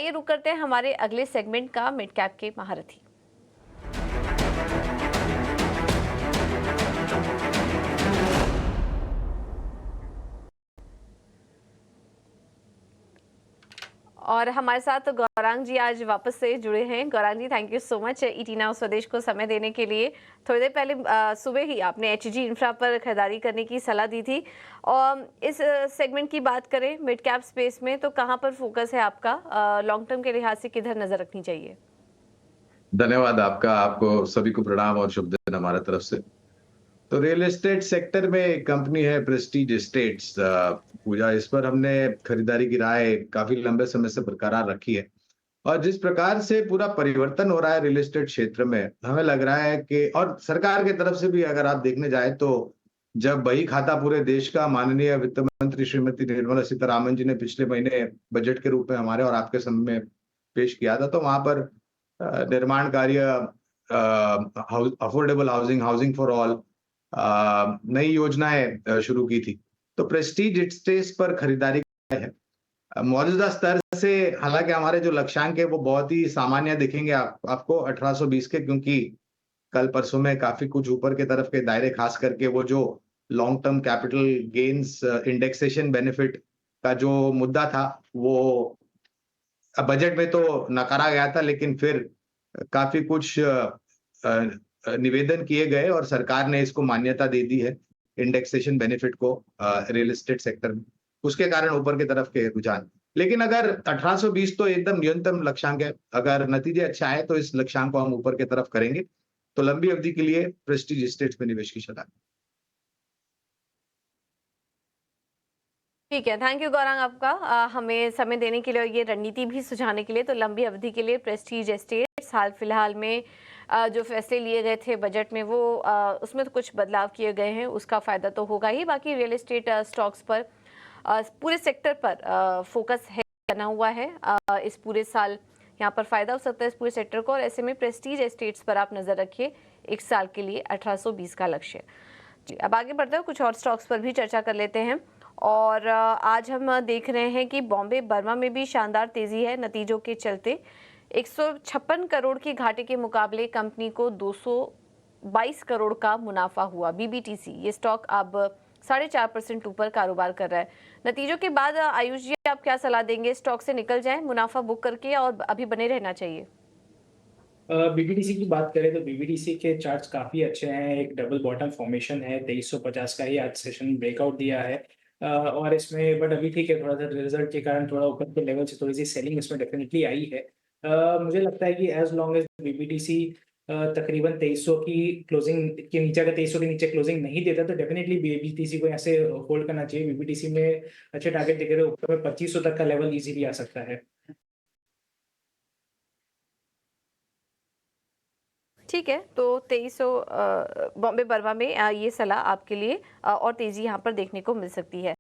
आइए रुक करते हैं हमारे अगले सेगमेंट का, मिड कैप के महारथी। और हमारे साथ गौरांग जी आज वापस से जुड़े हैं। Gaurang ji, thank you so much ET Now Swadesh को समय देने के लिए। थोड़ी देर पहले सुबह ही आपने एचजी इंफ्रा पर खरीदारी करने की सलाह दी थी। और इस सेगमेंट की बात करें मिड कैप स्पेस में, तो कहाँ पर फोकस है आपका? लॉन्ग टर्म के लिहाज से किधर नजर रखनी चाहिए? धन्यवाद आपका। आपको सभी को प्रणाम और शुभ दिन हमारे तरफ से। तो रियल एस्टेट सेक्टर में एक कंपनी है प्रेस्टीज एस्टेट्स पूजा, इस पर हमने खरीदारी की राय काफी लंबे समय से बरकरार रखी है। और जिस प्रकार से पूरा परिवर्तन हो रहा है रियल एस्टेट क्षेत्र में, हमें लग रहा है कि और सरकार की तरफ से भी अगर आप देखने जाए तो जब बही खाता पूरे देश का माननीय वित्त मंत्री श्रीमती निर्मला सीतारामन जी ने पिछले महीने बजट के रूप में हमारे और आपके सामने पेश किया था, तो वहां पर निर्माण कार्य, affordable housing, housing for all, नई योजनाएं शुरू की थी। तो प्रेस्टीज एस्टेट्स पर खरीदारी है। मौजूदा स्तर से हालांकि हमारे जो लक्ष्यांक है वो बहुत ही सामान्य दिखेंगे आपको 1820 के, क्योंकि कल परसों में काफी कुछ ऊपर के तरफ के दायरे, खास करके वो जो long term capital gains indexation benefit का जो मुद्दा था, वो बजट में तो नकारा गया था, लेकिन फिर काफी कुछ निवेदन किए गए और सरकार ने इसको मान्यता दे दी है, इंडेक्सेशन बेनिफिट को रियल एस्टेट सेक्टर में। उसके कारण ऊपर की तरफ के रुझान। लेकिन अगर 1820 तो एकदम न्यूनतम लक्ष्यांक है। अगर नतीजे अच्छा आए तो इस लक्ष्यांक को हम ऊपर की तरफ करेंगे। तो लंबी अवधि के लिए प्रेस्टीज एस्टेट्स में निवेश की सलाह। ठीक है, थैंक यू गौरांग आपका हमें समय देने के लिए और ये रणनीति भी सुझाने के लिए। तो लंबी अवधि के लिए प्रेस्टीज एस्टेट्स, हाल फिलहाल में जो फैसले लिए गए थे बजट में, वो उसमें तो कुछ बदलाव किए गए हैं, उसका फायदा तो होगा ही। बाकी रियल एस्टेट स्टॉक्स पर, पूरे सेक्टर पर फोकस है, बना हुआ है। इस पूरे साल यहाँ पर फायदा हो सकता है इस पूरे सेक्टर को, और ऐसे में प्रेस्टीज एस्टेट्स पर आप नजर रखिए। एक साल के लिए 1820 का लक्ष्य। जी, अब आगे बढ़ते हैं, कुछ और स्टॉक्स पर भी चर्चा कर लेते हैं। और आज हम देख रहे हैं कि बॉम्बे बर्मा में भी शानदार तेजी है नतीजों के चलते। 156 करोड़ के घाटे के मुकाबले कंपनी को 222 करोड़ का मुनाफा हुआ। बीबीटीसी ये स्टॉक अब 4.5% ऊपर कारोबार कर रहा है नतीजों के बाद। आयुष जी, आप क्या सलाह देंगे? स्टॉक से निकल जाएं मुनाफा बुक करके, और अभी बने रहना चाहिए? बीबीटीसी की बात करें तो बीबीटीसी के चार्ट्स काफ़ी अच्छे हैं। एक डबल बॉटम फॉर्मेशन है, 2350 का ही आज सेशन ब्रेकआउट दिया है। और इसमें बट अभी ठीक है, थोड़ा सा रिजल्ट के कारण थोड़ा ऊपर के लेवल से थोड़ी सी सेलिंग इसमें डेफिनेटली आई है। मुझे लगता है कि एज लॉन्ग एज बीबीटीसी तकरीबन 2300 की क्लोजिंग के नीचे, अगर 2300 के नीचे क्लोजिंग नहीं देता तो डेफिनेटली बीबीटीसी को ऐसे होल्ड करना चाहिए। बीबीटीसी में अच्छे टारगेट दिख रहे हैं, ऊपर में 2500 तक का लेवल इजीली आ सकता है। ठीक है, तो 2300 बॉम्बे बर्मा में ये सलाह आपके लिए, और तेजी यहाँ पर देखने को मिल सकती है।